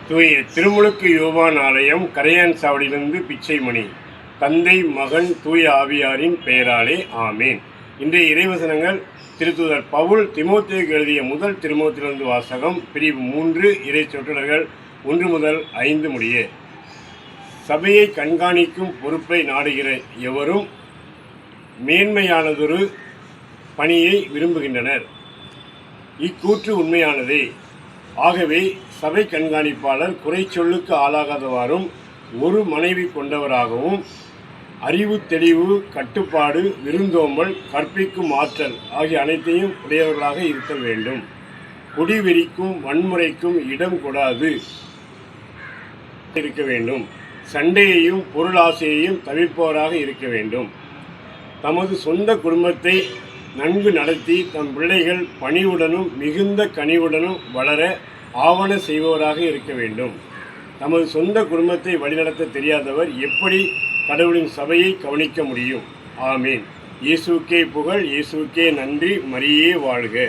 தூய திருமுழுக்கு யோவான் ஆலயம், கரையான் சாவடியிலிருந்து பிச்சைமணி. தந்தை, மகன், தூய ஆவியாரின் பெயராலே ஆமேன். இன்றைய இறைவசனங்கள் திருத்தூதர் பவுல் தீமோத்தேயுக்கு எழுதிய முதல் திருமுகத்திலிருந்து வாசகம். பிரிவு 3, இறை சொற்றொடர்கள் 1 முதல் 5 முடிய. சபையை கண்காணிக்கும் பொறுப்பை நாடுகிற எவரும் மேன்மையானதொரு பணியை விரும்புகின்றனர். இக்கூற்று உண்மையானதே. ஆகவே சபை கண்காணிப்பாளர் குறைச்சொல்லுக்கு ஆளாகாதவாறும், ஒரு மனைவி கொண்டவராகவும், அறிவு, தெளிவு, கட்டுப்பாடு, விருந்தோம்பல், கற்பிக்கும் ஆற்றல் ஆகிய அனைத்தையும் உடையவர்களாக இருக்க வேண்டும். குடிவெறிக்கும் வன்முறைக்கும் இடம் கொடாது இருக்க வேண்டும். சண்டையையும் பொருளாசையையும் தவிர்ப்பவராக இருக்க வேண்டும். தமது சொந்த குடும்பத்தை நன்கு நடத்தி தம் பிள்ளைகள் பணிவுடனும் மிகுந்த கனிவுடனும் வளர ஆவண செய்பவராக இருக்க வேண்டும். தமது சொந்த குடும்பத்தை வழிநடத்த தெரியாதவர் எப்படி கடவுளின் சபையை கவனிக்க முடியும்? ஆமேன். இயேசுக்கே புகழ், இயேசுக்கே நன்றி, மரியே வாழ்க.